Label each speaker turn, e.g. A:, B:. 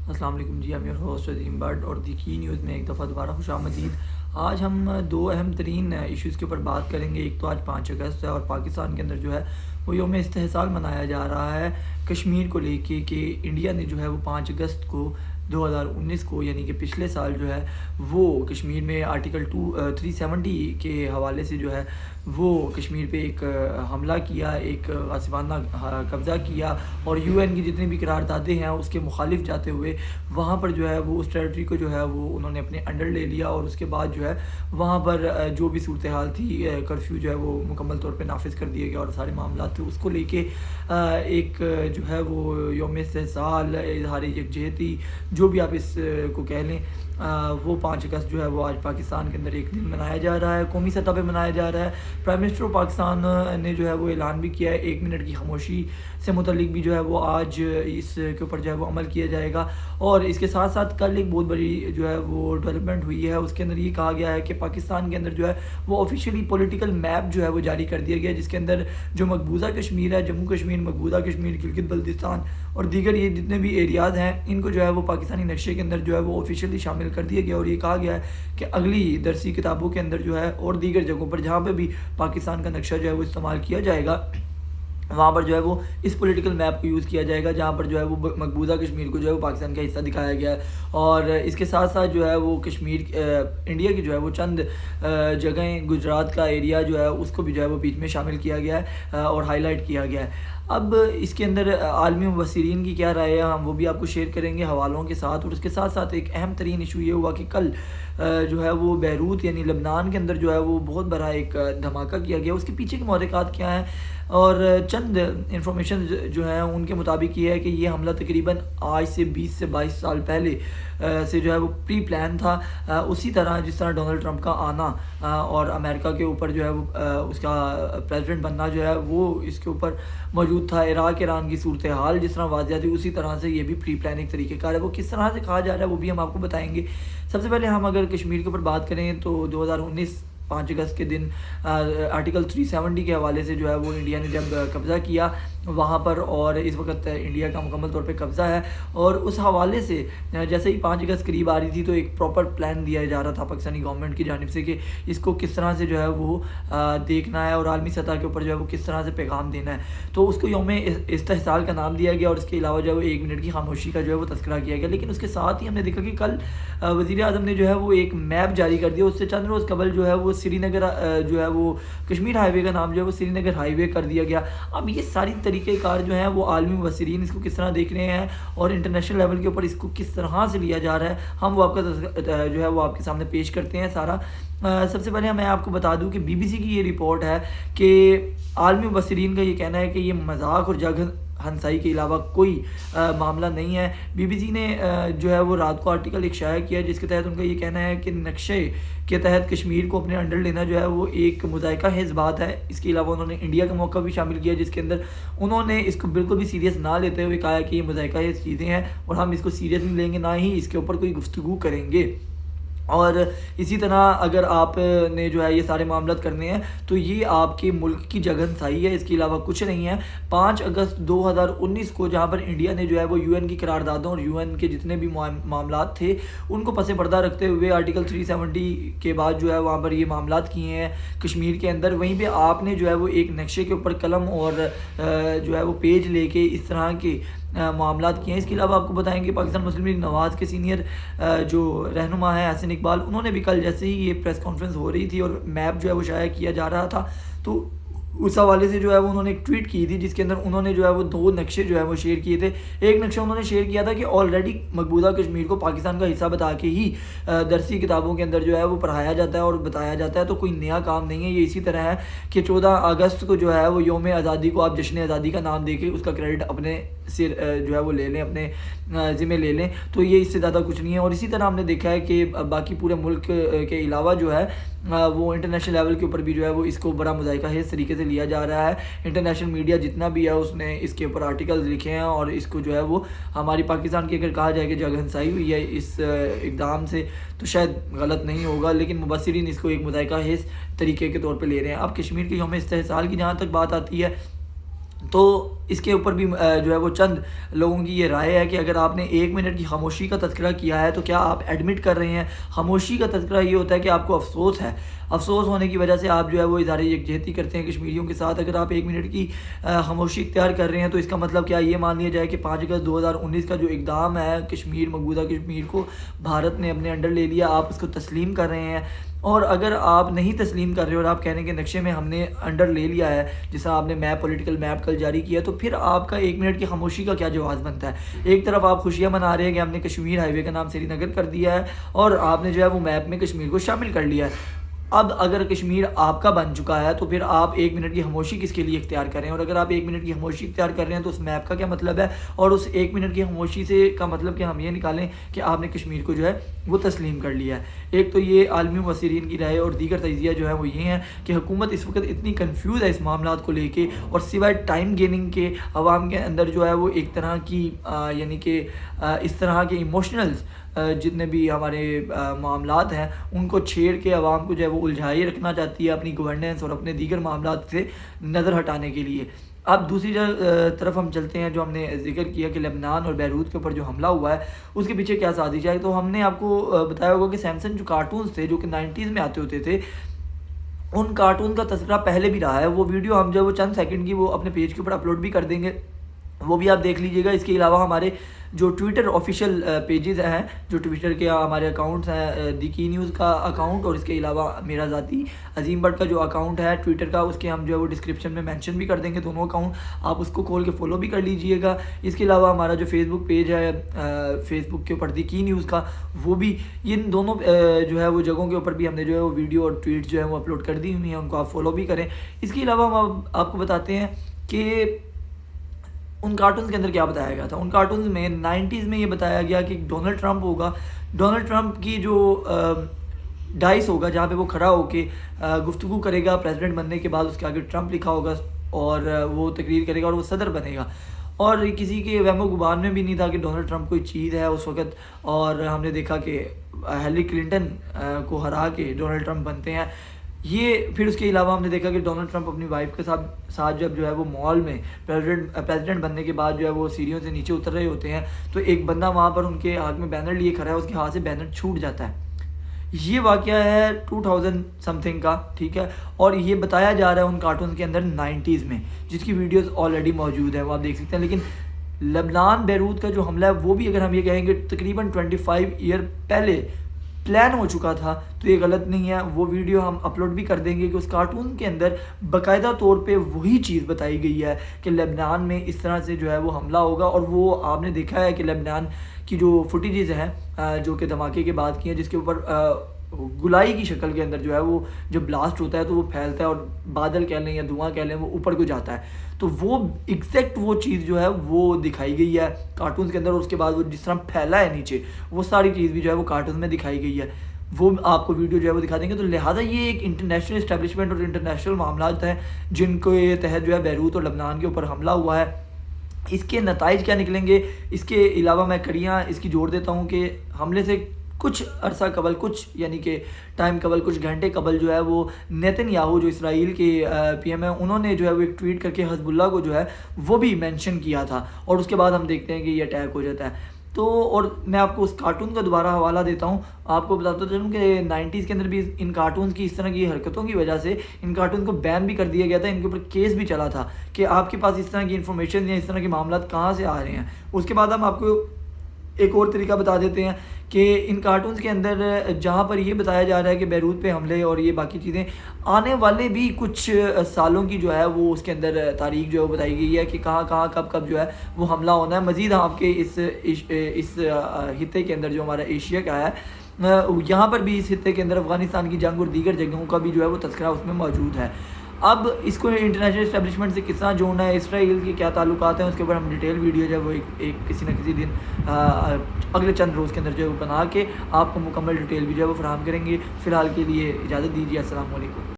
A: السلام علیکم جی، امیر host Azeem but اور دی کی نیوز میں ایک دفعہ دوبارہ خوش آمدید۔ آج ہم دو اہم ترین ایشوز کے اوپر بات کریں گے۔ ایک تو آج 5 اگست ہے اور پاکستان کے اندر جو ہے وہ یوم استحصال منایا جا رہا ہے کشمیر کو لے کے، کہ انڈیا نے جو ہے وہ 5 اگست کو 2019 کو، یعنی کہ پچھلے سال جو ہے وہ کشمیر میں آرٹیکل 370 کے حوالے سے جو ہے وہ کشمیر پہ ایک حملہ کیا، ایک غاصبانہ قبضہ کیا، اور یو این کی جتنی بھی قراردادیں ہیں اس کے مخالف جاتے ہوئے وہاں پر جو ہے وہ اس ٹیریٹری کو جو ہے وہ انہوں نے اپنے انڈر لے لیا، اور اس کے بعد جو ہے وہاں پر جو بھی صورتحال تھی، کرفیو جو ہے وہ مکمل طور پہ نافذ کر دیا گیا، اور سارے معاملات تھے اس کو لے کے ایک جو ہے وہ یوم استحصال، اظہار یکجہتی، جو بھی آپ اس کو کہہ لیں، وہ 5 اگست جو ہے وہ آج پاکستان کے اندر ایک دن منایا جا رہا ہے، قومی سطح پہ منایا جا رہا ہے۔ پرائم منسٹر آف پاکستان نے جو ہے وہ اعلان بھی کیا ہے 1 منٹ کی خاموشی سے متعلق بھی جو ہے وہ آج اس کے اوپر جو ہے وہ عمل کیا جائے گا۔ اور اس کے ساتھ ساتھ کل ایک بہت بڑی جو ہے وہ ڈیولپمنٹ ہوئی ہے، اس کے اندر یہ کہا گیا ہے کہ پاکستان کے اندر جو ہے وہ آفیشیلی پولیٹیکل میپ جو ہے وہ جاری کر دیا گیا، جس کے اندر جو مقبوضہ کشمیر ہے، جموں کشمیر، مقبوضہ کشمیر، گلگت بلتستان اور دیگر یہ جتنے بھی ایریاز ہیں، ان کو جو ہے وہ پاکستانی نقشے کے اندر جو ہے وہ آفیشیلی شامل کر دیا گیا، اور یہ کہا گیا ہے کہ اگلی درسی کتابوں کے اندر جو ہے اور دیگر جگہوں پر جہاں پہ بھی پاکستان کا نقشہ جو ہے وہ استعمال کیا جائے گا، وہاں پر جو ہے وہ اس پولیٹیکل میپ کو یوز کیا جائے گا، جہاں پر جو ہے وہ مقبوضہ کشمیر کو جو ہے وہ پاکستان کا حصہ دکھایا گیا ہے۔ اور اس کے ساتھ ساتھ جو ہے وہ کشمیر انڈیا کی جو ہے وہ چند جگہیں، گجرات کا ایریا جو ہے اس کو بھی جو ہے وہ بیچ میں شامل کیا گیا ہے اور ہائی لائٹ کیا گیا ہے۔ اب اس کے اندر عالمی مبصرین کی کیا رائے ہے، ہم وہ بھی آپ کو شیئر کریں گے حوالوں کے ساتھ۔ اور اس کے ساتھ ساتھ ایک اہم ترین ایشو یہ ہوا کہ کل جو ہے وہ بیروت یعنی لبنان کے اندر جو ہے وہ بہت بڑا ایک دھماکہ کیا گیا، اس کے پیچھے کے محرکات کیا ہیں، اور چند انفارمیشن جو ہیں ان کے مطابق یہ ہے کہ یہ حملہ تقریباً آج سے 20 سے 22 سال پہلے سے جو ہے وہ پری پلان تھا، اسی طرح جس طرح ڈونلڈ ٹرمپ کا آنا اور امریکہ کے اوپر جو ہے وہ اس کا پریزیڈنٹ بننا جو ہے وہ اس کے اوپر موجود تھا، عراق ایران کی صورتحال جس طرح واضح تھی، اسی طرح سے یہ بھی پری پلان ایک طریقہ کار ہے۔ وہ کس طرح سے کہا جا رہا ہے وہ بھی ہم آپ کو بتائیں گے۔ سب سے پہلے ہم اگر کشمیر کے اوپر بات کریں تو 2019 5 اگست کے دن آرٹیکل 370 کے حوالے سے جو ہے وہ انڈیا نے جب قبضہ کیا وہاں پر، اور اس وقت انڈیا کا مکمل طور پہ قبضہ ہے، اور اس حوالے سے جیسے ہی 5 اگست قریب آ رہی تھی تو ایک پراپر پلان دیا جا رہا تھا پاکستانی گورنمنٹ کی جانب سے کہ اس کو کس طرح سے جو ہے وہ دیکھنا ہے، اور عالمی سطح کے اوپر جو ہے وہ کس طرح سے پیغام دینا ہے۔ تو اس کو یوم استحصال کا نام دیا گیا، اور اس کے علاوہ جو ہے وہ 1 منٹ کی خاموشی کا جو ہے وہ تذکرہ کیا گیا۔ لیکن اس کے ساتھ ہی ہم نے دیکھا کہ کل وزیر اعظم نے جو ہے وہ ایک میپ جاری کر دیا، اس سے چند روز قبل جو ہے وہ سری نگر جو ہے وہ کشمیر ہائی وے کا نام جو ہے وہ سری نگر ہائی وے کر دیا گیا۔ اب یہ ساری طریقہ کار جو ہیں وہ عالمی مبصرین اس کو کس طرح دیکھ رہے ہیں، اور انٹرنیشنل لیول کے اوپر اس کو کس طرح سے لیا جا رہا ہے، ہم وہ آپ کا جو ہے وہ آپ کے سامنے پیش کرتے ہیں سارا۔ سب سے پہلے میں آپ کو بتا دوں کہ بی بی سی کی یہ رپورٹ ہے کہ عالمی مبصرین کا یہ کہنا ہے کہ یہ مذاق اور جگ ہنسائی کے علاوہ کوئی معاملہ نہیں ہے۔ بی بی سی نے جو ہے وہ رات کو آرٹیکل ایک شائع کیا جس کے تحت ان کا یہ کہنا ہے کہ نقشے کے تحت کشمیر کو اپنے انڈر لینا جو ہے وہ ایک مذائقہ خیز بات ہے۔ اس کے علاوہ انہوں نے انڈیا کا موقع بھی شامل کیا جس کے اندر انہوں نے اس کو بالکل بھی سیریس نہ لیتے ہوئے کہا ہے کہ یہ مذائقہ خیز چیزیں ہیں اور ہم اس کو سیریس نہیں لیں گے، نہ ہی اس کے اوپر کوئی گفتگو کریں گے۔ اور اسی طرح اگر آپ نے جو ہے یہ سارے معاملات کرنے ہیں تو یہ آپ کے ملک کی جگہن سائی ہے، اس کے علاوہ کچھ نہیں ہے۔ 5 اگست 2019 کو جہاں پر انڈیا نے جو ہے وہ یو این کی قراردادوں اور یو این کے جتنے بھی معاملات تھے ان کو پس پردہ رکھتے ہوئے آرٹیکل 370 کے بعد جو ہے وہاں پر یہ معاملات کیے ہیں کشمیر کے اندر، وہیں پہ آپ نے جو ہے وہ ایک نقشے کے اوپر قلم اور جو ہے وہ پیج لے کے اس طرح کے معاملات کیے ہیں۔ اس کے علاوہ آپ کو بتائیں کہ پاکستان مسلم لیگ نواز کے سینئر جو رہنما ہیں حسن اقبال، انہوں نے بھی کل جیسے ہی یہ پریس کانفرنس ہو رہی تھی اور میپ جو ہے وہ شائع کیا جا رہا تھا تو اس حوالے سے جو ہے وہ انہوں نے ایک ٹویٹ کی تھی جس کے اندر انہوں نے جو ہے وہ 2 نقشے جو ہے وہ شیئر کیے تھے۔ ایک نقشہ انہوں نے شیئر کیا تھا کہ آلریڈی مقبوضہ کشمیر کو پاکستان کا حصہ بتا کے ہی درسی کتابوں کے اندر جو ہے وہ پڑھایا جاتا ہے اور بتایا جاتا ہے، تو کوئی نیا کام نہیں ہے۔ یہ اسی طرح ہے کہ 14 اگست کو جو ہے وہ یوم آزادی کو آپ جشن آزادی کا نام دے کے اس کا کریڈٹ اپنے سے جو ہے وہ لے لیں، اپنے ذمہ لے لیں، تو یہ اس سے زیادہ کچھ نہیں ہے۔ اور اسی طرح ہم نے دیکھا ہے کہ باقی پورے ملک کے علاوہ جو ہے وہ انٹرنیشنل لیول کے اوپر بھی جو ہے وہ اس کو بڑا مذائقہ ہے اس طریقے سے لیا جا رہا ہے۔ انٹرنیشنل میڈیا جتنا بھی ہے اس نے اس کے اوپر آرٹیکلز لکھے ہیں، اور اس کو جو ہے وہ ہماری پاکستان کی اگر کہا جائے کہ جگ ہنسائی ہوئی ہے اس اقدام سے تو شاید غلط نہیں ہوگا، لیکن مبصرین اس کو ایک مذائقہ خیز طریقے کے طور پہ لے رہے ہیں۔ اب کشمیر کے یوم استحصال کی جہاں تک بات آتی ہے تو اس کے اوپر بھی جو ہے وہ چند لوگوں کی یہ رائے ہے کہ اگر آپ نے 1 منٹ کی خاموشی کا تذکرہ کیا ہے تو کیا آپ ایڈمٹ کر رہے ہیں؟ خاموشی کا تذکرہ یہ ہوتا ہے کہ آپ کو افسوس ہے، افسوس ہونے کی وجہ سے آپ جو ہے وہ اظہار یکجہتی کرتے ہیں کشمیریوں کے ساتھ۔ اگر آپ 1 منٹ کی خاموشی اختیار کر رہے ہیں تو اس کا مطلب کیا یہ مان لیا جائے کہ 5 اگست 2019 کا جو اقدام ہے کشمیر، مقبوضہ کشمیر کو بھارت نے اپنے انڈر لے لیا، آپ اس کو تسلیم کر رہے ہیں؟ اور اگر آپ نہیں تسلیم کر رہے اور آپ کہنے کے نقشے میں ہم نے انڈر لے لیا ہے، جس طرح آپ نے میپ، پولیٹیکل میپ کل جاری کیا، تو پھر آپ کا 1 منٹ کی خاموشی کا کیا جواز بنتا ہے؟ ایک طرف آپ خوشیاں منا رہے ہیں کہ ہم نے کشمیر ہائی وے کا نام سری نگر کر دیا ہے اور آپ نے جو ہے وہ میپ میں کشمیر کو شامل کر لیا ہے۔ اب اگر کشمیر آپ کا بن چکا ہے تو پھر آپ 1 منٹ کی خاموشی کس کے لیے اختیار کریں؟ اور اگر آپ 1 منٹ کی خاموشی اختیار کر رہے ہیں تو اس میپ کا کیا مطلب ہے؟ اور اس 1 منٹ کی خاموشی سے کا مطلب کہ ہم یہ نکالیں کہ آپ نے کشمیر کو جو ہے وہ تسلیم کر لیا ہے۔ ایک تو یہ عالمی مفسرین کی رائے اور دیگر تجزیہ جو ہے وہ یہ ہیں کہ حکومت اس وقت اتنی کنفیوز ہے اس معاملات کو لے کے، اور سوائے ٹائم گیننگ کے عوام کے اندر جو ہے وہ ایک طرح کی یعنی کہ اس طرح کے ایموشنلز جتنے بھی ہمارے معاملات ہیں ان کو چھیڑ کے عوام کو جو ہے وہ الجھائی رکھنا چاہتی ہے اپنی گورننس اور اپنے دیگر معاملات سے نظر ہٹانے کے لیے۔ اب دوسری طرف ہم چلتے ہیں، جو ہم نے ذکر کیا کہ لبنان اور بیروت کے اوپر جو حملہ ہوا ہے اس کے پیچھے کیا سازش ہے، تو ہم نے آپ کو بتایا ہوگا کہ سیمسنگ جو کارٹونز تھے جو کہ 90s میں آتے ہوتے تھے، ان کارٹون کا تذکرہ پہلے بھی رہا ہے۔ وہ ویڈیو ہم جو وہ چند سیکنڈ کی وہ اپنے پیج کے اوپر اپلوڈ بھی کر دیں گے، وہ بھی آپ دیکھ لیجئے گا۔ اس کے علاوہ ہمارے جو ٹویٹر آفیشیل پیجز ہیں، جو ٹویٹر کے ہمارے اکاؤنٹس ہیں، دی کی نیوز کا اکاؤنٹ اور اس کے علاوہ میرا ذاتی عظیم بٹ کا جو اکاؤنٹ ہے ٹویٹر کا، اس کے ہم جو ہے وہ ڈسکرپشن میں مینشن بھی کر دیں گے دونوں اکاؤنٹ، آپ اس کو کھول کے فالو بھی کر لیجئے گا۔ اس کے علاوہ ہمارا جو فیس بک پیج ہے فیس بک کے اوپر دی کی نیوز کا، وہ بھی ان دونوں جو ہے وہ جگہوں کے اوپر بھی ہم نے جو ہے وہ ویڈیو اور ٹویٹ جو ہے وہ اپلوڈ کر دی ہوئی ہیں، ان کو آپ فالو بھی کریں۔ اس کے علاوہ ہم آپ کو بتاتے ہیں کہ ان کارٹونز کے اندر کیا بتایا گیا تھا۔ ان کارٹونز میں 90s میں یہ بتایا گیا کہ ڈونلڈ ٹرمپ ہوگا، ڈونلڈ ٹرمپ کی جو ڈائس ہوگا جہاں پہ وہ کھڑا ہو کے گفتگو کرے گا پریزیڈنٹ بننے کے بعد، اس کے آگے ٹرمپ لکھا ہوگا اور وہ تقریر کرے گا اور وہ صدر بنے گا، اور کسی کے وہم و گمان میں بھی نہیں تھا کہ ڈونلڈ ٹرمپ کوئی چیز ہے اس وقت، اور ہم نے دیکھا کہ ہیلری کلنٹن کو ہرا کے ڈونلڈ ٹرمپ بنتے ہیں یہ۔ پھر اس کے علاوہ ہم نے دیکھا کہ ڈونلڈ ٹرمپ اپنی وائف کے ساتھ جب جو ہے وہ مال میں پریزیڈنٹ بننے کے بعد جو ہے وہ سیڑھیوں سے نیچے اتر رہے ہوتے ہیں تو ایک بندہ وہاں پر ان کے ہاتھ میں بینر لیے کھڑا ہے، اس کے ہاتھ سے بینر چھوٹ جاتا ہے۔ یہ واقعہ ہے 2000 سم تھنگ کا، ٹھیک ہے، اور یہ بتایا جا رہا ہے ان کارٹونز کے اندر 90s میں، جس کی ویڈیوز آلریڈی موجود ہیں، وہ آپ دیکھ سکتے ہیں۔ لیکن لبنان بیروت کا جو حملہ ہے وہ بھی اگر ہم یہ کہیں گے تقریباً 25 ایئر پہلے پلان ہو چکا تھا تو یہ غلط نہیں ہے۔ وہ ویڈیو ہم اپلوڈ بھی کر دیں گے کہ اس کارٹون کے اندر باقاعدہ طور پہ وہی چیز بتائی گئی ہے کہ لبنان میں اس طرح سے جو ہے وہ حملہ ہوگا، اور وہ آپ نے دیکھا ہے کہ لبنان کی جو فوٹیجز ہیں جو کہ دھماکے کے بعد کی ہیں، جس کے اوپر گلائی کی شکل کے اندر جو ہے وہ جب بلاسٹ ہوتا ہے تو وہ پھیلتا ہے اور بادل کہہ لیں یا دھواں کہہ لیں وہ اوپر کو جاتا ہے، تو وہ ایگزیکٹ وہ چیز جو ہے وہ دکھائی گئی ہے کارٹونز کے اندر، اور اس کے بعد وہ جس طرح پھیلا ہے نیچے وہ ساری چیز بھی جو ہے وہ کارٹونز میں دکھائی گئی ہے، وہ آپ کو ویڈیو جو ہے وہ دکھا دیں گے۔ تو لہٰذا یہ ایک انٹرنیشنل اسٹیبلشمنٹ اور انٹرنیشنل معاملات ہیں جن کے تحت جو ہے بیروت اور لبنان کے اوپر حملہ ہوا ہے۔ اس کے نتائج کیا نکلیں گے، اس کے علاوہ میں کڑیاں اس کی جوڑ دیتا ہوں کہ حملے سے کچھ عرصہ قبل، کچھ یعنی کہ ٹائم قبل، کچھ گھنٹے قبل جو ہے وہ نیتن یاہو جو اسرائیل کے پی ایم ہیں، انہوں نے جو ہے وہ ایک ٹویٹ کر کے حزب اللہ کو جو ہے وہ بھی مینشن کیا تھا، اور اس کے بعد ہم دیکھتے ہیں کہ یہ اٹیک ہو جاتا ہے۔ تو اور میں آپ کو اس کارٹون کا دوبارہ حوالہ دیتا ہوں، آپ کو بتاتا چلوں کہ 90s کے اندر بھی ان کارٹونز کی اس طرح کی حرکتوں کی وجہ سے ان کارٹون کو بین بھی کر دیا گیا تھا، ان کے اوپر کیس بھی چلا تھا کہ آپ کے پاس اس طرح کی انفارمیشن یا اس طرح کے معاملات کہاں سے آ رہے ہیں۔ اس کے بعد ہم آپ کو ایک اور طریقہ بتا دیتے ہیں کہ ان کارٹونز کے اندر جہاں پر یہ بتایا جا رہا ہے کہ بیروت پہ حملے اور یہ باقی چیزیں آنے والے بھی کچھ سالوں کی جو ہے وہ اس کے اندر تاریخ جو ہے وہ بتائی گئی ہے کہ کہاں کہاں کب کب جو ہے وہ حملہ ہونا ہے۔ مزید آپ کے اس خطے کے اندر جو ہمارا ایشیا کا ہے یہاں پر بھی اس خطے کے اندر افغانستان کی جنگ اور دیگر جگہوں کا بھی جو ہے وہ تذکرہ اس میں موجود ہے۔ اب اس کو انٹرنیشنل اسٹیبلشمنٹ سے کس طرح جوڑنا ہے، اسرائیل کے کیا تعلقات ہیں، اس کے اوپر ہم ڈیٹیل ویڈیو جو ہے وہ ایک کسی نہ کسی دن اگلے چند روز کے اندر جو ہے وہ بنا کے آپ کو مکمل ڈیٹیل بھی جو ہے وہ فراہم کریں گے۔ فی الحال کے لیے اجازت دیجیے، السلام علیکم۔